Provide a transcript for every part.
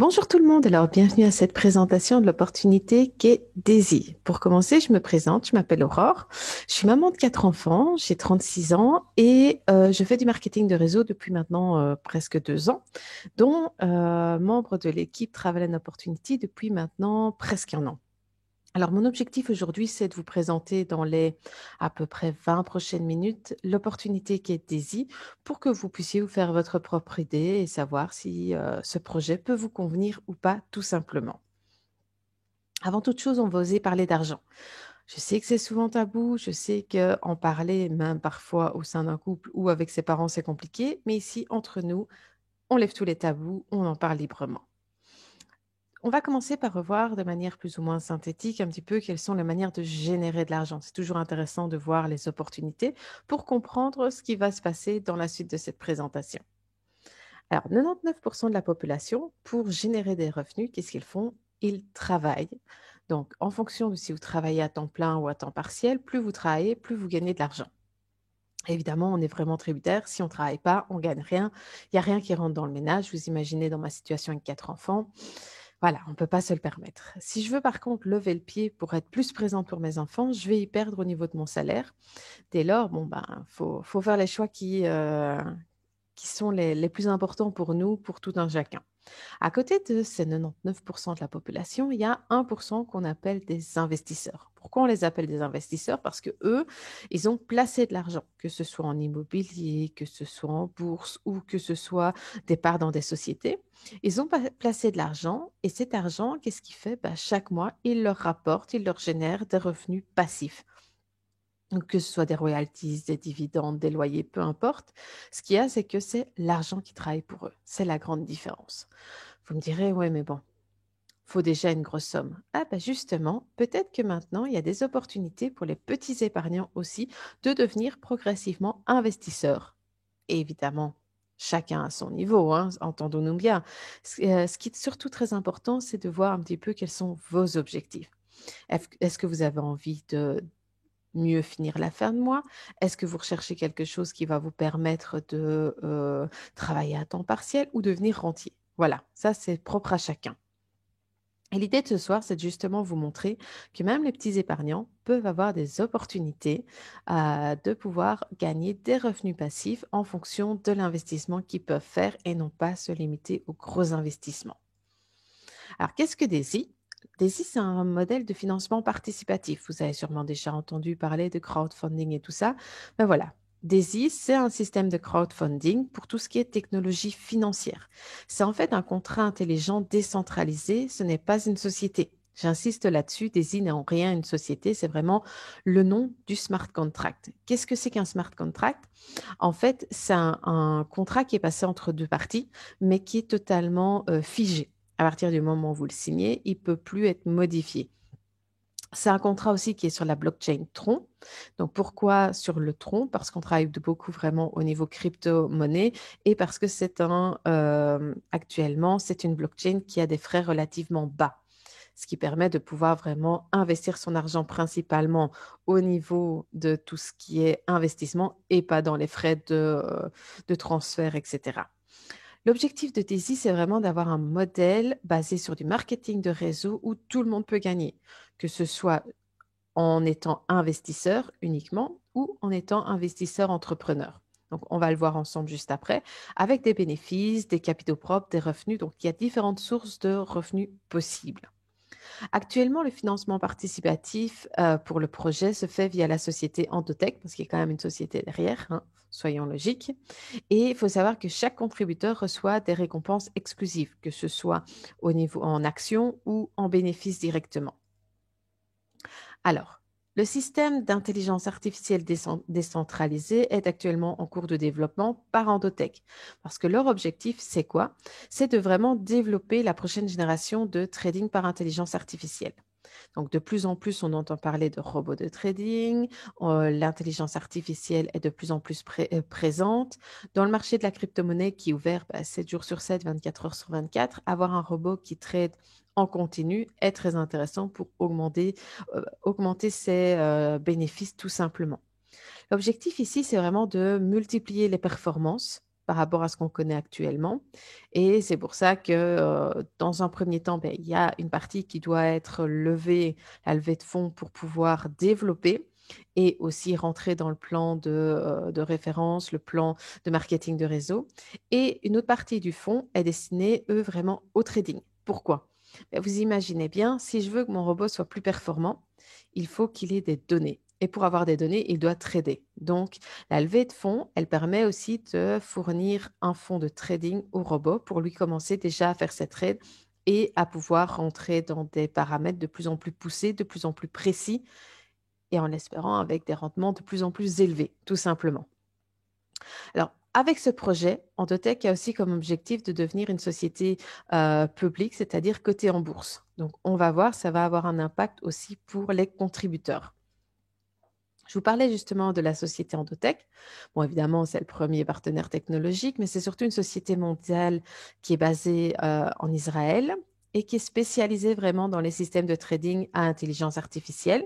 Bonjour tout le monde, alors bienvenue à cette présentation de l'opportunité qu'est Daisy. Pour commencer, je me présente, je m'appelle Aurore, je suis maman de quatre enfants, j'ai 36 ans et je fais du marketing de réseau depuis maintenant presque 2 ans, dont membre de l'équipe Travel and Opportunity depuis maintenant presque un an. Alors, mon objectif aujourd'hui, c'est de vous présenter dans les à peu près 20 prochaines minutes l'opportunité qui est Daisy pour que vous puissiez vous faire votre propre idée et savoir si ce projet peut vous convenir ou pas, tout simplement. Avant toute chose, on va oser parler d'argent. Je sais que c'est souvent tabou, je sais qu'en parler, même parfois au sein d'un couple ou avec ses parents, c'est compliqué, mais ici, entre nous, on lève tous les tabous, on en parle librement. On va commencer par revoir de manière plus ou moins synthétique un petit peu quelles sont les manières de générer de l'argent. C'est toujours intéressant de voir les opportunités pour comprendre ce qui va se passer dans la suite de cette présentation. Alors, 99% de la population, pour générer des revenus, qu'est-ce qu'ils font? Ils travaillent. Donc, en fonction de si vous travaillez à temps plein ou à temps partiel, plus vous travaillez, plus vous gagnez de l'argent. Évidemment, on est vraiment tributaire. Si on ne travaille pas, on ne gagne rien. Il n'y a rien qui rentre dans le ménage. Vous imaginez dans ma situation avec quatre enfants. Voilà, on ne peut pas se le permettre. Si je veux par contre lever le pied pour être plus présente pour mes enfants, je vais y perdre au niveau de mon salaire. Dès lors, bon, ben, faut faire les choix qui sont les plus importants pour nous, pour tout un chacun. À côté de ces 99% de la population, il y a 1% qu'on appelle des investisseurs. Pourquoi on les appelle des investisseurs? Parce que eux, ils ont placé de l'argent, que ce soit en immobilier, que ce soit en bourse ou que ce soit des parts dans des sociétés. Ils ont placé de l'argent et cet argent, qu'est-ce qu'il fait? Ben, chaque mois, il leur rapporte, il leur génère des revenus passifs. Donc, que ce soit des royalties, des dividendes, des loyers, peu importe. Ce qu'il y a, c'est que c'est l'argent qui travaille pour eux. C'est la grande différence. Vous me direz, ouais, mais bon, faut déjà une grosse somme. Ah, bah justement, peut-être que maintenant, il y a des opportunités pour les petits épargnants aussi de devenir progressivement investisseurs. Et évidemment, chacun à son niveau, hein, entendons-nous bien. Ce qui est surtout très important, c'est de voir un petit peu quels sont vos objectifs. Est-ce que vous avez envie de mieux finir la fin de mois? Est-ce que vous recherchez quelque chose qui va vous permettre de travailler à temps partiel ou devenir rentier? Voilà, ça c'est propre à chacun. Et l'idée de ce soir, c'est de justement vous montrer que même les petits épargnants peuvent avoir des opportunités de pouvoir gagner des revenus passifs en fonction de l'investissement qu'ils peuvent faire et non pas se limiter aux gros investissements. Alors, qu'est-ce que DESI? DESI, c'est un modèle de financement participatif. Vous avez sûrement déjà entendu parler de crowdfunding et tout ça. Ben voilà. DESI, c'est un système de crowdfunding pour tout ce qui est technologie financière. C'est en fait un contrat intelligent décentralisé. Ce n'est pas une société. J'insiste là-dessus, DESI n'est en rien une société, c'est vraiment le nom du smart contract. Qu'est-ce que c'est qu'un smart contract? En fait, c'est un contrat qui est passé entre deux parties, mais qui est totalement figé. À partir du moment où vous le signez, il ne peut plus être modifié. C'est un contrat aussi qui est sur la blockchain Tron. Donc, pourquoi sur le Tron? Parce qu'on travaille beaucoup vraiment au niveau crypto-monnaie et parce que actuellement, c'est une blockchain qui a des frais relativement bas, ce qui permet de pouvoir vraiment investir son argent principalement au niveau de tout ce qui est investissement et pas dans les frais de transfert, etc. L'objectif de Daisy, c'est vraiment d'avoir un modèle basé sur du marketing de réseau où tout le monde peut gagner, que ce soit en étant investisseur uniquement ou en étant investisseur entrepreneur. Donc, on va le voir ensemble juste après, avec des bénéfices, des capitaux propres, des revenus. Donc, il y a différentes sources de revenus possibles. Actuellement, le financement participatif pour le projet se fait via la société Endotech, parce qu'il y a quand même une société derrière, hein, soyons logiques. Et il faut savoir que chaque contributeur reçoit des récompenses exclusives, que ce soit au niveau en actions ou en bénéfices directement. Alors, le système d'intelligence artificielle décentralisée est actuellement en cours de développement par Endotech. Parce que leur objectif, c'est quoi? C'est de vraiment développer la prochaine génération de trading par intelligence artificielle. Donc, de plus en plus, on entend parler de robots de trading. L'intelligence artificielle est de plus en plus présente. Dans le marché de la crypto-monnaie qui est ouvert 7 jours sur 7, 24 heures sur 24, avoir un robot qui trade en continu est très intéressant pour augmenter ses bénéfices tout simplement. L'objectif ici, c'est vraiment de multiplier les performances par rapport à ce qu'on connaît actuellement. Et c'est pour ça que dans un premier temps, ben, il y a une partie qui doit être levée, la levée de fonds pour pouvoir développer et aussi rentrer dans le plan de référence, le plan de marketing de réseau. Et une autre partie du fonds est destinée, eux, vraiment au trading. Pourquoi? Ben, vous imaginez bien, si je veux que mon robot soit plus performant, il faut qu'il ait des données. Et pour avoir des données, il doit trader. Donc, la levée de fonds, elle permet aussi de fournir un fonds de trading au robot pour lui commencer déjà à faire ses trades et à pouvoir rentrer dans des paramètres de plus en plus poussés, de plus en plus précis et en espérant avec des rendements de plus en plus élevés, tout simplement. Alors, avec ce projet, Endotech a aussi comme objectif de devenir une société publique, c'est-à-dire cotée en bourse. Donc, on va voir, ça va avoir un impact aussi pour les contributeurs. Je vous parlais justement de la société Endotech. Bon, évidemment, c'est le premier partenaire technologique, mais c'est surtout une société mondiale qui est basée en Israël et qui est spécialisée vraiment dans les systèmes de trading à intelligence artificielle.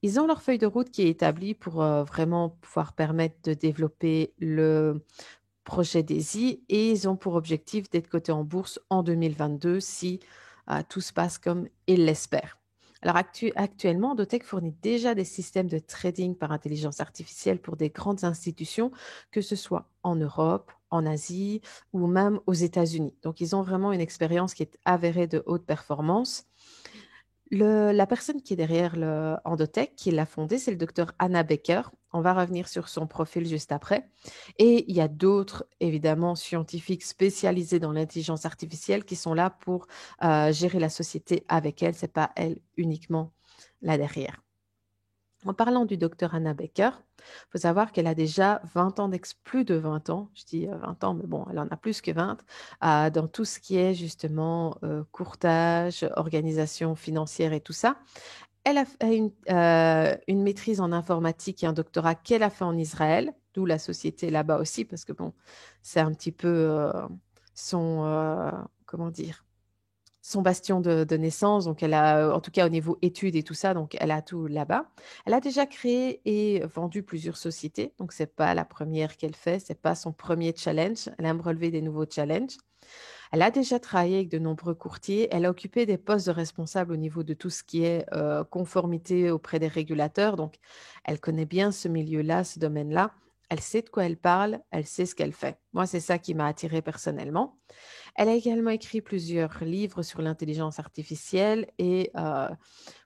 Ils ont leur feuille de route qui est établie pour vraiment pouvoir permettre de développer le projet DAISY et ils ont pour objectif d'être cotés en bourse en 2022 si tout se passe comme ils l'espèrent. Alors actuellement, Endotech fournit déjà des systèmes de trading par intelligence artificielle pour des grandes institutions, que ce soit en Europe, en Asie ou même aux États-Unis. Donc, ils ont vraiment une expérience qui est avérée de haute performance. La personne qui est derrière le Endotech, qui l'a fondé, c'est le docteur Anna Becker. On va revenir sur son profil juste après. Et il y a d'autres, évidemment, scientifiques spécialisés dans l'intelligence artificielle qui sont là pour gérer la société avec elle. Ce n'est pas elle uniquement là derrière. En parlant du docteur Anna Becker, il faut savoir qu'elle a déjà 20 ans plus de 20 ans, je dis 20 ans, mais bon, elle en a plus que 20, dans tout ce qui est justement courtage, organisation financière et tout ça. Elle a fait une maîtrise en informatique et un doctorat qu'elle a fait en Israël, d'où la société là-bas aussi, parce que bon, c'est un petit peu son, comment dire, son bastion de naissance. Donc, elle a, en tout cas au niveau études et tout ça, donc elle a tout là-bas. Elle a déjà créé et vendu plusieurs sociétés. Donc, c'est pas la première qu'elle fait, c'est pas son premier challenge. Elle aime relever des nouveaux challenges. Elle a déjà travaillé avec de nombreux courtiers. Elle a occupé des postes de responsable au niveau de tout ce qui est conformité auprès des régulateurs. Donc, elle connaît bien ce milieu-là, ce domaine-là. Elle sait de quoi elle parle, elle sait ce qu'elle fait. Moi, c'est ça qui m'a attirée personnellement. Elle a également écrit plusieurs livres sur l'intelligence artificielle et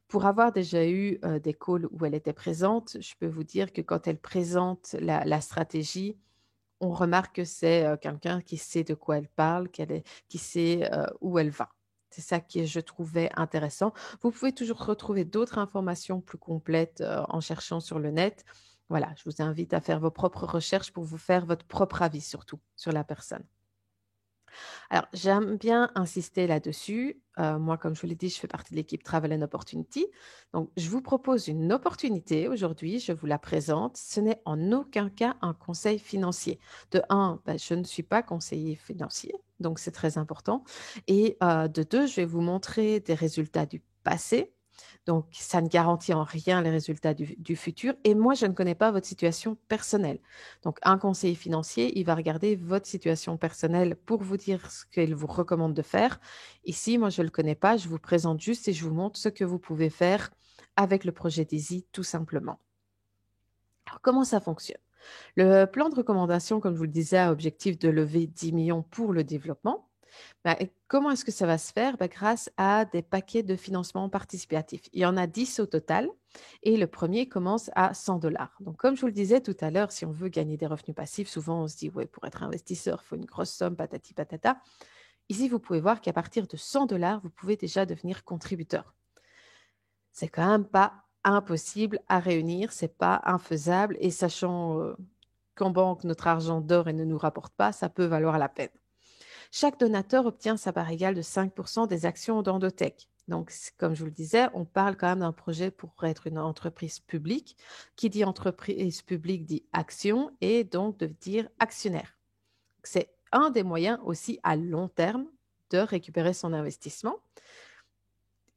pour avoir déjà eu des calls où elle était présente, je peux vous dire que quand elle présente la stratégie, on remarque que c'est quelqu'un qui sait de quoi elle parle, qui sait où elle va. C'est ça que je trouvais intéressant. Vous pouvez toujours retrouver d'autres informations plus complètes en cherchant sur le net. Voilà, je vous invite à faire vos propres recherches pour vous faire votre propre avis surtout sur la personne. Alors, j'aime bien insister là-dessus. Moi, comme je vous l'ai dit, je fais partie de l'équipe Travel and Opportunity. Donc, je vous propose une opportunité aujourd'hui. Je vous la présente. Ce n'est en aucun cas un conseil financier. De un, ben, je ne suis pas conseiller financier, donc c'est très important. Et de deux, je vais vous montrer des résultats du passé. Donc, ça ne garantit en rien les résultats du futur. Et moi, je ne connais pas votre situation personnelle. Donc, un conseiller financier, il va regarder votre situation personnelle pour vous dire ce qu'il vous recommande de faire. Ici, moi, je ne le connais pas. Je vous présente juste et je vous montre ce que vous pouvez faire avec le projet DAISY, tout simplement. Alors, comment ça fonctionne? Le plan de recommandation, comme je vous le disais, a objectif de lever 10 millions pour le développement. Bah, comment est-ce que ça va se faire? Bah, grâce à des paquets de financement participatif. Il y en a 10 au total et le premier commence à 100 dollars. Donc, comme je vous le disais tout à l'heure, si on veut gagner des revenus passifs, souvent on se dit, ouais, pour être investisseur, il faut une grosse somme, patati patata. Ici, vous pouvez voir qu'à partir de 100 dollars, vous pouvez déjà devenir contributeur. C'est quand même pas impossible à réunir, c'est pas infaisable et sachant qu'en banque, notre argent dort et ne nous rapporte pas, ça peut valoir la peine. Chaque donateur obtient sa part égale de 5% des actions d'Endotech. Donc, comme je vous le disais, on parle quand même d'un projet pour être une entreprise publique. Qui dit entreprise publique dit action et donc de dire actionnaire. C'est un des moyens aussi à long terme de récupérer son investissement.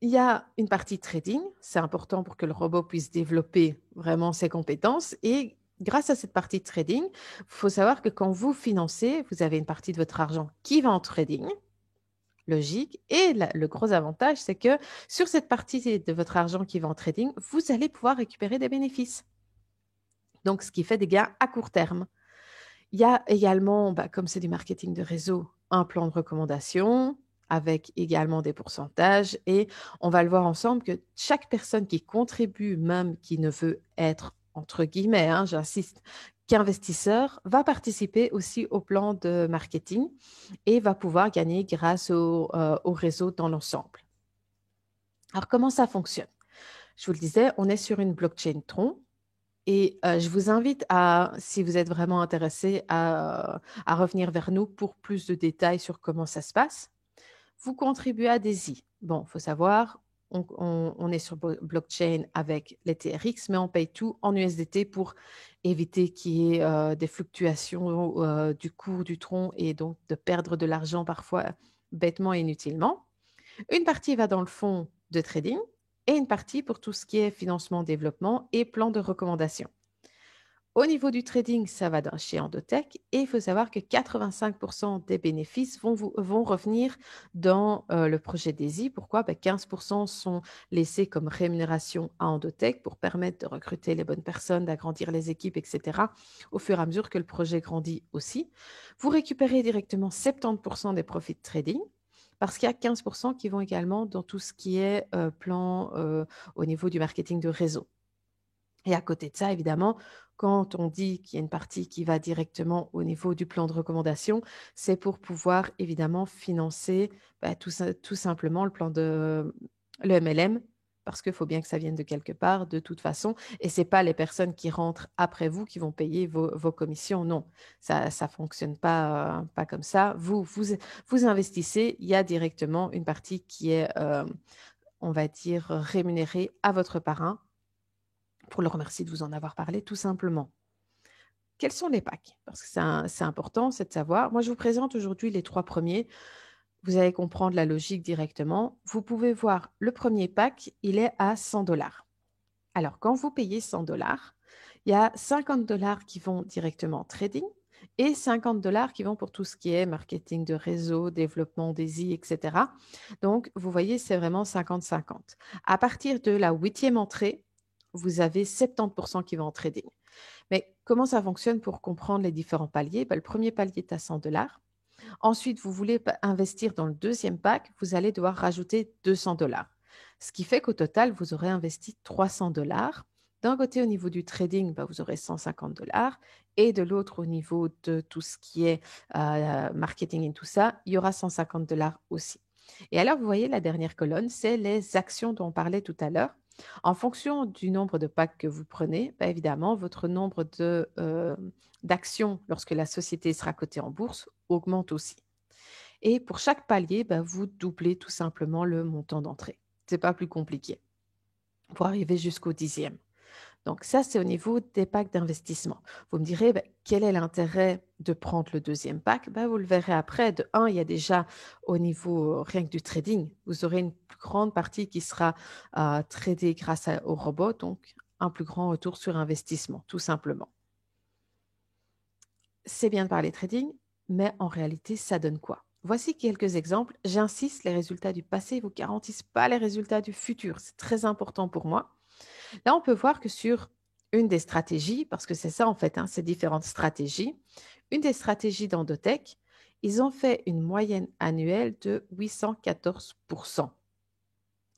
Il y a une partie trading, c'est important pour que le robot puisse développer vraiment ses compétences et grâce à cette partie de trading, il faut savoir que quand vous financez, vous avez une partie de votre argent qui va en trading, logique. Et le gros avantage, c'est que sur cette partie de votre argent qui va en trading, vous allez pouvoir récupérer des bénéfices. Donc, ce qui fait des gains à court terme. Il y a également, comme c'est du marketing de réseau, un plan de recommandation avec également des pourcentages. Et on va le voir ensemble que chaque personne qui contribue, même qui ne veut être, entre guillemets, j'insiste, qu'investisseur, va participer aussi au plan de marketing et va pouvoir gagner grâce au réseau dans l'ensemble. Alors, comment ça fonctionne? Je vous le disais, on est sur une blockchain Tron. Et je vous invite à, si vous êtes vraiment intéressé, à revenir vers nous pour plus de détails sur comment ça se passe. Vous contribuez à Daisy. Bon, il faut savoir, on est sur blockchain avec les TRX, mais on paye tout en USDT pour éviter qu'il y ait des fluctuations du cours du tronc et donc de perdre de l'argent parfois bêtement et inutilement. Une partie va dans le fonds de trading et une partie pour tout ce qui est financement, développement et plan de recommandation. Au niveau du trading, ça va chez Endotech et il faut savoir que 85% des bénéfices vont revenir dans le projet DAISY. Pourquoi? 15% sont laissés comme rémunération à Endotech pour permettre de recruter les bonnes personnes, d'agrandir les équipes, etc. au fur et à mesure que le projet grandit aussi. Vous récupérez directement 70% des profits de trading parce qu'il y a 15% qui vont également dans tout ce qui est plan au niveau du marketing de réseau. Et à côté de ça, évidemment, quand on dit qu'il y a une partie qui va directement au niveau du plan de recommandation, c'est pour pouvoir évidemment financer tout simplement le MLM, parce qu'il faut bien que ça vienne de quelque part, de toute façon. Et ce n'est pas les personnes qui rentrent après vous qui vont payer vos commissions, non. Ça ne fonctionne pas comme ça. Vous investissez, il y a directement une partie qui est, on va dire, rémunérée à votre parrain pour le remercier de vous en avoir parlé, tout simplement. Quels sont les packs? Parce que c'est important, c'est de savoir. Moi, je vous présente aujourd'hui les 3 premiers. Vous allez comprendre la logique directement. Vous pouvez voir le premier pack, il est à 100 dollars. Alors, quand vous payez 100 dollars, il y a 50 dollars qui vont directement en trading et 50 dollars qui vont pour tout ce qui est marketing de réseau, développement DAISY, etc. Donc, vous voyez, c'est vraiment 50-50. À partir de la 8e entrée, vous avez 70% qui vont en trading. Mais comment ça fonctionne pour comprendre les différents paliers? Le premier palier est à 100 dollars. Ensuite, vous voulez investir dans le deuxième pack, vous allez devoir rajouter 200 dollars. Ce qui fait qu'au total, vous aurez investi 300 dollars. D'un côté, au niveau du trading, vous aurez 150 dollars. Et de l'autre, au niveau de tout ce qui est marketing et tout ça, il y aura 150 dollars aussi. Et alors, vous voyez, la dernière colonne, c'est les actions dont on parlait tout à l'heure. En fonction du nombre de packs que vous prenez, évidemment, votre nombre d'actions lorsque la société sera cotée en bourse augmente aussi. Et pour chaque palier, vous doublez tout simplement le montant d'entrée. Ce n'est pas plus compliqué pour arriver jusqu'au 10e. Donc ça, c'est au niveau des packs d'investissement. Vous me direz, quel est l'intérêt de prendre le deuxième pack? Vous le verrez après. De un, il y a déjà au niveau rien que du trading, vous aurez une plus grande partie qui sera tradée grâce au robot, donc un plus grand retour sur investissement, tout simplement. C'est bien de parler trading, mais en réalité, ça donne quoi? Voici quelques exemples. J'insiste, les résultats du passé ne vous garantissent pas les résultats du futur. C'est très important pour moi. Là, on peut voir que sur une des stratégies, parce que c'est ça en fait, ces différentes stratégies, une des stratégies d'Endotech, ils ont fait une moyenne annuelle de 814%.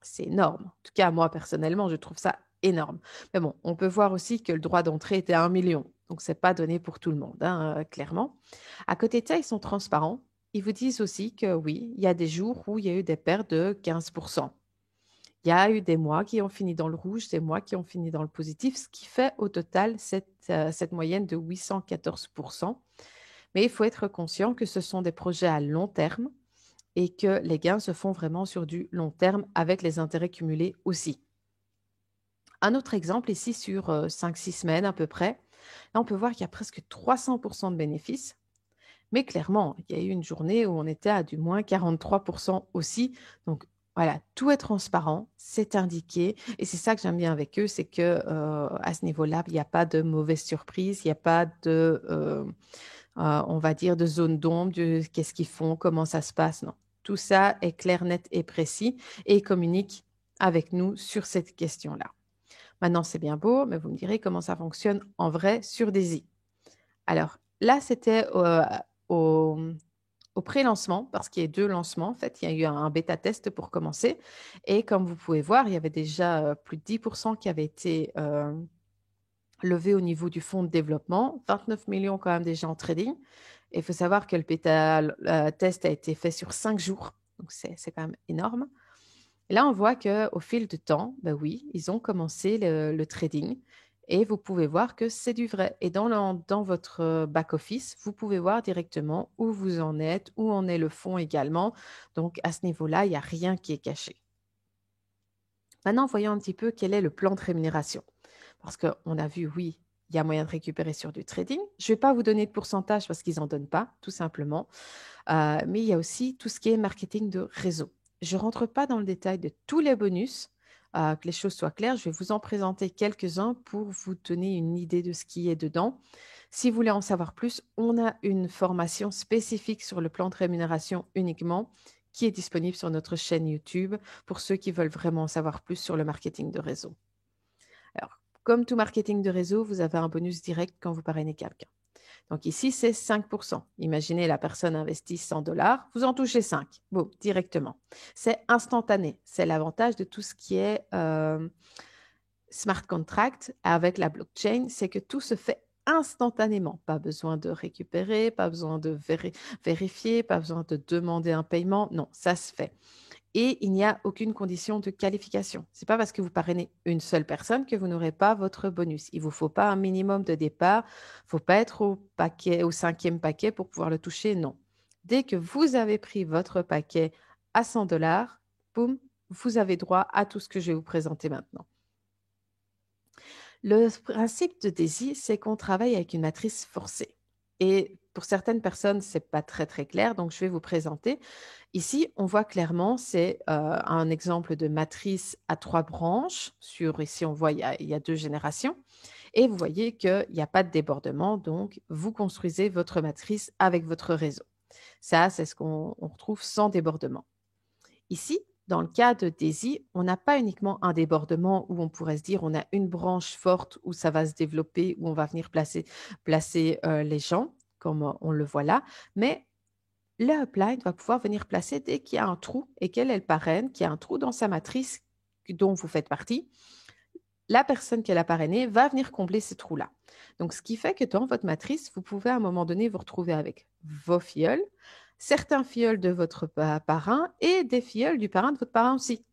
C'est énorme. En tout cas, moi, personnellement, je trouve ça énorme. Mais bon, on peut voir aussi que le droit d'entrée était à 1 million. Donc, ce n'est pas donné pour tout le monde, clairement. À côté de ça, ils sont transparents. Ils vous disent aussi que oui, il y a des jours où il y a eu des pertes de 15%. Il y a eu des mois qui ont fini dans le rouge, des mois qui ont fini dans le positif, ce qui fait au total cette moyenne de 814%. Mais il faut être conscient que ce sont des projets à long terme et que les gains se font vraiment sur du long terme avec les intérêts cumulés aussi. Un autre exemple ici sur 5-6 semaines à peu près, là on peut voir qu'il y a presque 300% de bénéfices, mais clairement, il y a eu une journée où on était à du moins 43% aussi, donc Voilà, tout est transparent, c'est indiqué et c'est ça que j'aime bien avec eux, c'est que à ce niveau-là, il n'y a pas de mauvaise surprise, il n'y a pas de, on va dire, de zone d'ombre, de qu'est-ce qu'ils font, comment ça se passe. Non, tout ça est clair, net et précis et ils communiquent avec nous sur cette question-là. Maintenant, c'est bien beau, mais vous me direz comment ça fonctionne en vrai sur Daisy. Alors là, c'était au, au pré-lancement, parce qu'il y a 2 lancements, en fait, il y a eu un bêta-test pour commencer. Et comme vous pouvez voir, il y avait déjà plus de 10% qui avaient été levés au niveau du fonds de développement, 29 millions quand même déjà en trading. Et il faut savoir que le bêta-test a été fait sur 5 jours, donc c'est quand même énorme. Et là, on voit qu'au fil du temps, ben oui, ils ont commencé le trading et vous pouvez voir que c'est du vrai. Et dans votre back-office, vous pouvez voir directement où vous en êtes, où en est le fonds également. Donc, à ce niveau-là, il n'y a rien qui est caché. Maintenant, voyons un petit peu quel est le plan de rémunération. Parce qu'on a vu, oui, il y a moyen de récupérer sur du trading. Je ne vais pas vous donner de pourcentage parce qu'ils n'en donnent pas, tout simplement. Mais il y a aussi tout ce qui est marketing de réseau. Je ne rentre pas dans le détail de tous les bonus, que les choses soient claires. Je vais vous en présenter quelques-uns pour vous donner une idée de ce qui est dedans. Si vous voulez en savoir plus, on a une formation spécifique sur le plan de rémunération uniquement qui est disponible sur notre chaîne YouTube pour ceux qui veulent vraiment en savoir plus sur le marketing de réseau. Alors, comme tout marketing de réseau, vous avez un bonus direct quand vous parrainez quelqu'un. Donc ici, c'est 5%. Imaginez la personne investit 100 dollars, vous en touchez 5, boum, directement. C'est instantané. C'est l'avantage de tout ce qui est smart contract avec la blockchain, c'est que tout se fait instantanément. Pas besoin de récupérer, pas besoin de vérifier, pas besoin de demander un paiement. Non, ça se fait. Et il n'y a aucune condition de qualification. Ce n'est pas parce que vous parrainez une seule personne que vous n'aurez pas votre bonus. Il ne vous faut pas un minimum de départ. Il ne faut pas être au 5e paquet pour pouvoir le toucher. Non. Dès que vous avez pris votre paquet à 100 dollars, boum, vous avez droit à tout ce que je vais vous présenter maintenant. Le principe de DAISY, c'est qu'on travaille avec une matrice forcée. Et pour certaines personnes, ce n'est pas très, très clair, donc je vais vous présenter. Ici, on voit clairement, c'est un exemple de matrice à 3 branches. Ici, on voit il y a 2 générations. Et vous voyez qu'il n'y a pas de débordement, donc vous construisez votre matrice avec votre réseau. Ça, c'est ce qu'on retrouve sans débordement. Ici, dans le cas de DAISY, on n'a pas uniquement un débordement où on pourrait se dire on a une branche forte où ça va se développer, où on va venir placer les gens, comme on le voit là, mais le upline va pouvoir venir placer dès qu'il y a un trou et qu'elle est le parraine, qu'il y a un trou dans sa matrice dont vous faites partie. La personne qu'elle a parrainée va venir combler ce trou-là. Donc, ce qui fait que dans votre matrice, vous pouvez à un moment donné vous retrouver avec vos filleuls, certains filleuls de votre parrain et des filleuls du parrain de votre parrain aussi.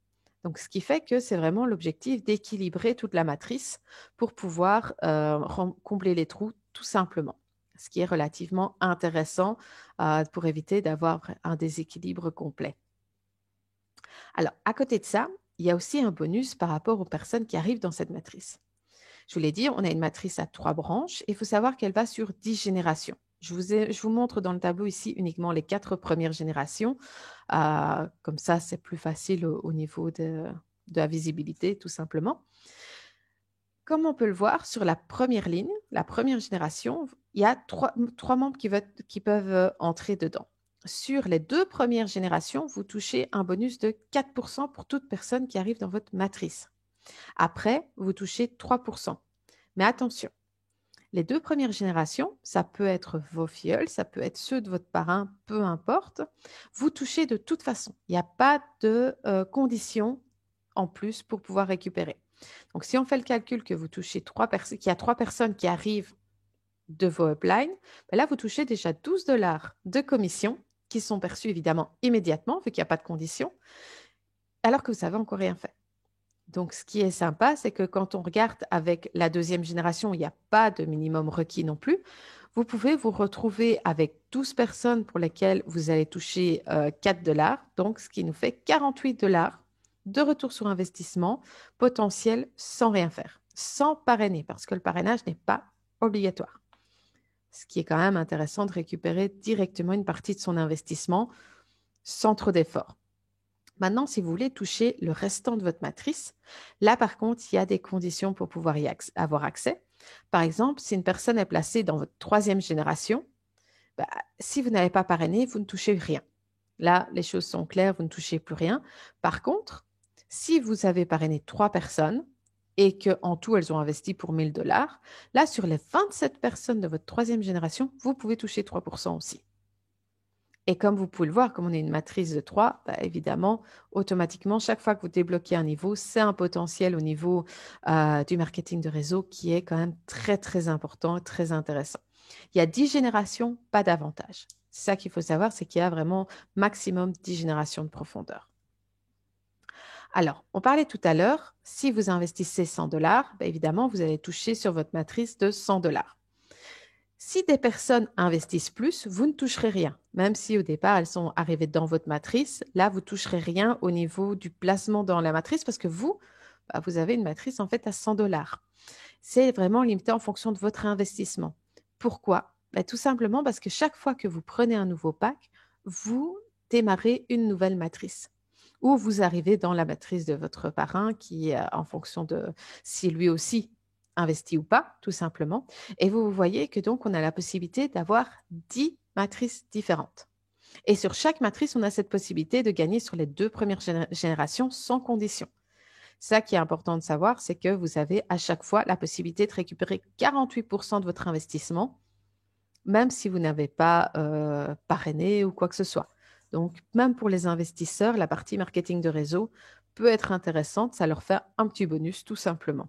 Donc, ce qui fait que c'est vraiment l'objectif d'équilibrer toute la matrice pour pouvoir combler les trous tout simplement, ce qui est relativement intéressant pour éviter d'avoir un déséquilibre complet. Alors, à côté de ça, il y a aussi un bonus par rapport aux personnes qui arrivent dans cette matrice. Je vous l'ai dit, on a une matrice à 3 branches et il faut savoir qu'elle va sur 10 générations. Je vous montre dans le tableau ici uniquement les 4 premières générations. Comme ça, c'est plus facile au niveau de la visibilité, tout simplement. Comme on peut le voir, sur la première ligne, la première génération, il y a trois membres qui peuvent entrer dedans. Sur les 2 premières générations, vous touchez un bonus de 4% pour toute personne qui arrive dans votre matrice. Après, vous touchez 3%. Mais attention, les 2 premières générations, ça peut être vos filleuls, ça peut être ceux de votre parrain, peu importe. Vous touchez de toute façon. Il n'y a pas de conditions en plus pour pouvoir récupérer. Donc, si on fait le calcul que vous touchez qu'il y a 3 personnes qui arrivent de vos uplines, ben là, vous touchez déjà 12 dollars de commission qui sont perçus évidemment immédiatement, vu qu'il n'y a pas de conditions, alors que vous n'avez encore rien fait. Donc, ce qui est sympa, c'est que quand on regarde avec la 2e génération, il n'y a pas de minimum requis non plus. Vous pouvez vous retrouver avec 12 personnes pour lesquelles vous allez toucher 4 dollars, donc ce qui nous fait 48 dollars de retour sur investissement potentiel sans rien faire, sans parrainer, parce que le parrainage n'est pas obligatoire. Ce qui est quand même intéressant de récupérer directement une partie de son investissement sans trop d'efforts. Maintenant, si vous voulez toucher le restant de votre matrice, là, par contre, il y a des conditions pour pouvoir avoir accès. Par exemple, si une personne est placée dans votre troisième génération, bah, si vous n'avez pas parrainé, vous ne touchez rien. Là, les choses sont claires, vous ne touchez plus rien. Par contre, si vous avez parrainé 3 personnes et qu'en tout, elles ont investi pour 1 000 $, là, sur les 27 personnes de votre troisième génération, vous pouvez toucher 3% aussi. Et comme vous pouvez le voir, comme on est une matrice de 3, bah, évidemment, automatiquement, chaque fois que vous débloquez un niveau, c'est un potentiel au niveau du marketing de réseau qui est quand même très, très important et très intéressant. Il y a 10 générations, pas davantage. C'est ça qu'il faut savoir, c'est qu'il y a vraiment maximum 10 générations de profondeur. Alors, on parlait tout à l'heure, si vous investissez 100 $, bah, évidemment, vous allez toucher sur votre matrice de 100 $. Si des personnes investissent plus, vous ne toucherez rien. Même si au départ, elles sont arrivées dans votre matrice, là, vous ne toucherez rien au niveau du placement dans la matrice parce que vous, bah, vous avez une matrice en fait à 100 $. C'est vraiment limité en fonction de votre investissement. Pourquoi? Bah, tout simplement parce que chaque fois que vous prenez un nouveau pack, vous démarrez une nouvelle matrice ou vous arrivez dans la matrice de votre parrain qui, en fonction de si lui aussi investi ou pas, tout simplement. Et vous voyez que donc on a la possibilité d'avoir 10 matrices différentes. Et sur chaque matrice, on a cette possibilité de gagner sur les 2 premières générations sans condition. Ça qui est important de savoir, c'est que vous avez à chaque fois la possibilité de récupérer 48% de votre investissement, même si vous n'avez pas parrainé ou quoi que ce soit. Donc, même pour les investisseurs, la partie marketing de réseau peut être intéressante. Ça leur fait un petit bonus, tout simplement.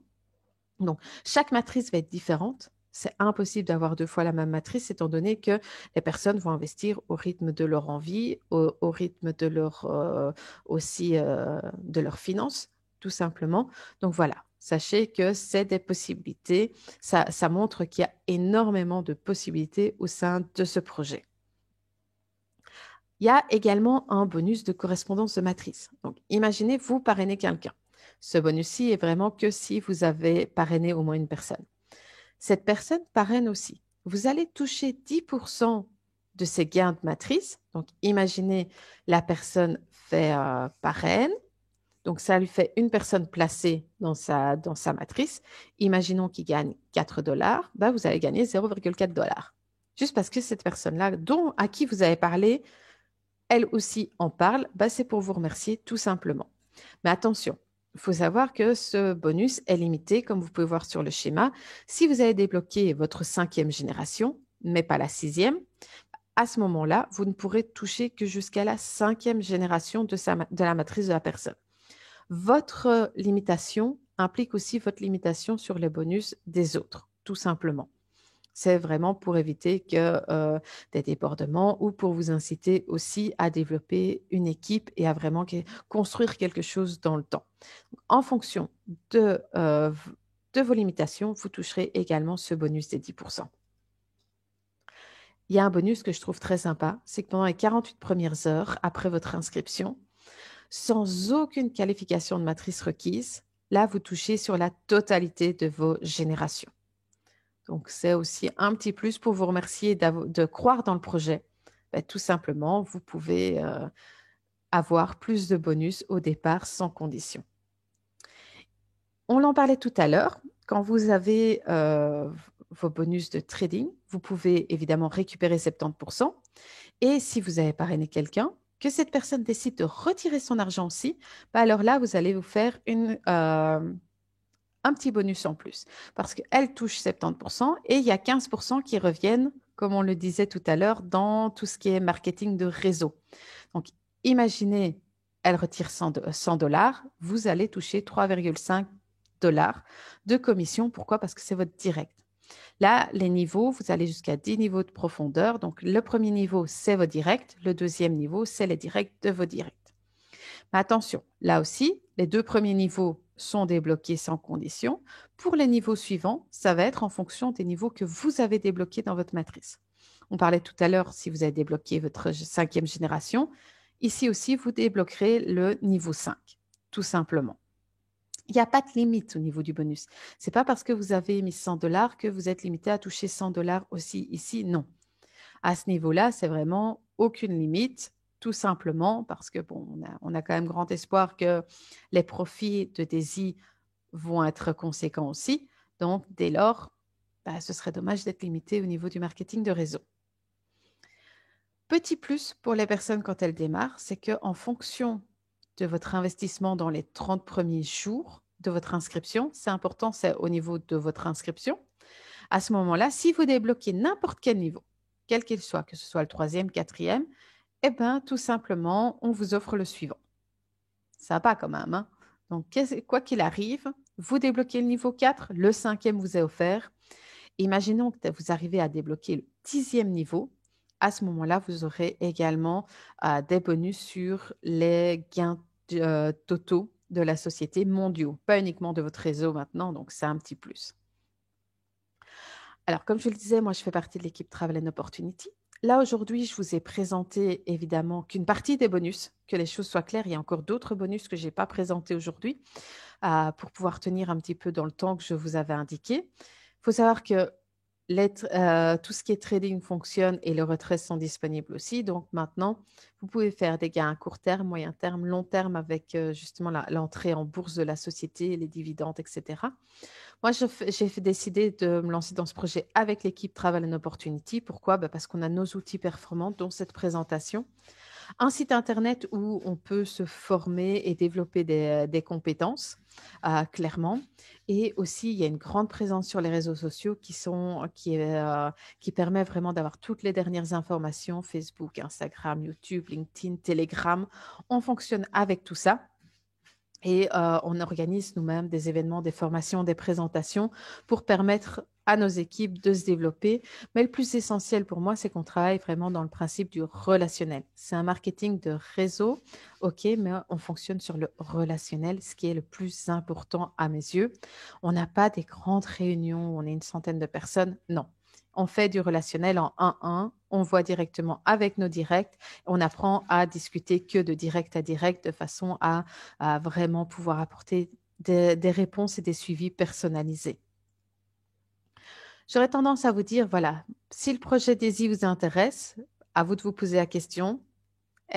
Donc, chaque matrice va être différente. C'est impossible d'avoir 2 fois la même matrice, étant donné que les personnes vont investir au rythme de leur envie, au rythme de leur aussi de leurs finances, tout simplement. Donc voilà, sachez que c'est des possibilités. Ça montre qu'il y a énormément de possibilités au sein de ce projet. Il y a également un bonus de correspondance de matrice. Donc, imaginez, vous parrainez quelqu'un. Ce bonus-ci est vraiment que si vous avez parrainé au moins une personne. Cette personne parraine aussi. Vous allez toucher 10% de ses gains de matrice. Donc, imaginez, la personne fait parraine. Donc, ça lui fait une personne placée dans sa matrice. Imaginons qu'il gagne 4 $, ben, vous allez gagner 0,4 $. Juste parce que cette personne-là, à qui vous avez parlé, elle aussi en parle, bah, c'est pour vous remercier tout simplement. Mais attention, il faut savoir que ce bonus est limité, comme vous pouvez voir sur le schéma. Si vous avez débloqué votre 5e génération, mais pas la 6e, à ce moment-là, vous ne pourrez toucher que jusqu'à la 5e génération de la matrice de la personne. Votre limitation implique aussi votre limitation sur les bonus des autres, tout simplement. C'est vraiment pour éviter des débordements ou pour vous inciter aussi à développer une équipe et à vraiment construire quelque chose dans le temps. En fonction de vos limitations, vous toucherez également ce bonus des 10%. Il y a un bonus que je trouve très sympa, c'est que pendant les 48 premières heures après votre inscription, sans aucune qualification de matrice requise, là, vous touchez sur la totalité de vos générations. Donc, c'est aussi un petit plus pour vous remercier de croire dans le projet. Ben, tout simplement, vous pouvez avoir plus de bonus au départ sans condition. On en parlait tout à l'heure. Quand vous avez vos bonus de trading, vous pouvez évidemment récupérer 70%. Et si vous avez parrainé quelqu'un, que cette personne décide de retirer son argent aussi, ben alors là, vous allez vous faire un petit bonus en plus parce qu'elle touche 70% et il y a 15% qui reviennent, comme on le disait tout à l'heure, dans tout ce qui est marketing de réseau. Donc, imaginez, elle retire 100 $, vous allez toucher 3,5 $ de commission. Pourquoi? Parce que c'est votre direct. Là, les niveaux, vous allez jusqu'à 10 niveaux de profondeur. Donc, le premier niveau, c'est vos directs. Le deuxième niveau, c'est les directs de vos directs. Mais attention, là aussi, les 2 premiers niveaux sont débloqués sans condition. Pour les niveaux suivants, ça va être en fonction des niveaux que vous avez débloqués dans votre matrice. On parlait tout à l'heure, si vous avez débloqué votre 5e génération, ici aussi, vous débloquerez le niveau 5, tout simplement. Il n'y a pas de limite au niveau du bonus. Ce n'est pas parce que vous avez mis 100 $ que vous êtes limité à toucher 100 $ aussi ici, non. À ce niveau-là, c'est vraiment aucune limite. tout simplement parce que, bon, on a quand même grand espoir que les profits de Daisy vont être conséquents aussi. Donc, dès lors, bah, ce serait dommage d'être limité au niveau du marketing de réseau. Petit plus pour les personnes quand elles démarrent, c'est qu'en fonction de votre investissement dans les 30 premiers jours de votre inscription, c'est important, c'est au niveau de votre inscription. À ce moment-là, si vous débloquez n'importe quel niveau, quel qu'il soit, que ce soit le troisième, quatrième, eh bien, tout simplement, on vous offre le suivant. Sympa quand même, hein? Donc, quoi qu'il arrive, vous débloquez le niveau 4, le cinquième vous est offert. Imaginons que vous arrivez à débloquer le 10e niveau. À ce moment-là, vous aurez également des bonus sur les gains totaux de la société mondiaux, pas uniquement de votre réseau maintenant, donc c'est un petit plus. Alors, comme je le disais, moi, je fais partie de l'équipe Travel and Opportunity. Là, aujourd'hui, je vous ai présenté évidemment qu'une partie des bonus, que les choses soient claires. Il y a encore d'autres bonus que je n'ai pas présentés aujourd'hui pour pouvoir tenir un petit peu dans le temps que je vous avais indiqué. Il faut savoir que tout ce qui est trading fonctionne et les retraits sont disponibles aussi. Donc maintenant, vous pouvez faire des gains à court terme, moyen terme, long terme avec justement l'entrée en bourse de la société, les dividendes, etc. Moi, j'ai décidé de me lancer dans ce projet avec l'équipe Travel and Opportunity. Pourquoi? Parce qu'on a nos outils performants, dont cette présentation. Un site internet où on peut se former et développer des compétences, clairement. Et aussi, il y a une grande présence sur les réseaux sociaux qui permet vraiment d'avoir toutes les dernières informations, Facebook, Instagram, YouTube, LinkedIn, Telegram. On fonctionne avec tout ça. Et on organise nous-mêmes des événements, des formations, des présentations pour permettre à nos équipes de se développer. Mais le plus essentiel pour moi, c'est qu'on travaille vraiment dans le principe du relationnel. C'est un marketing de réseau, OK, mais on fonctionne sur le relationnel, ce qui est le plus important à mes yeux. On n'a pas des grandes réunions où on est une centaine de personnes. Non. On fait du relationnel en 1-1, on voit directement avec nos directs, on apprend à discuter que de direct à direct de façon à vraiment pouvoir apporter des réponses et des suivis personnalisés. J'aurais tendance à vous dire, voilà, si le projet Daisy vous intéresse, à vous de vous poser la question.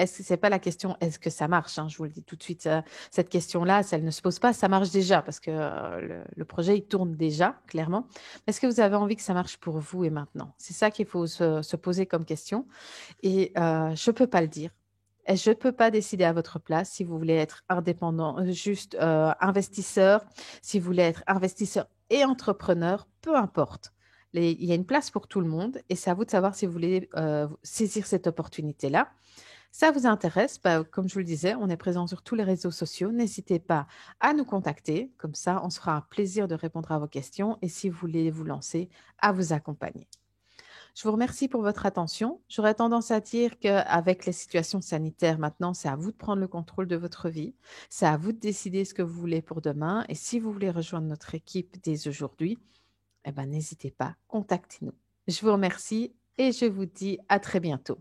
C'est pas la question est-ce que ça marche, hein, je vous le dis tout de suite, cette question-là, elle ne se pose pas, ça marche déjà parce que le projet, il tourne déjà, clairement. Est-ce que vous avez envie que ça marche pour vous et maintenant? C'est ça qu'il faut se poser comme question. Et je ne peux pas le dire. Et je ne peux pas décider à votre place si vous voulez être indépendant, juste investisseur, si vous voulez être investisseur et entrepreneur, peu importe. Il y a une place pour tout le monde et c'est à vous de savoir si vous voulez saisir cette opportunité-là. Ça vous intéresse, bah, comme je vous le disais, on est présent sur tous les réseaux sociaux. N'hésitez pas à nous contacter. Comme ça, on se fera un plaisir de répondre à vos questions et si vous voulez vous lancer, à vous accompagner. Je vous remercie pour votre attention. J'aurais tendance à dire qu'avec les situations sanitaires maintenant, c'est à vous de prendre le contrôle de votre vie. C'est à vous de décider ce que vous voulez pour demain. Et si vous voulez rejoindre notre équipe dès aujourd'hui, eh ben, n'hésitez pas, contactez-nous. Je vous remercie et je vous dis à très bientôt.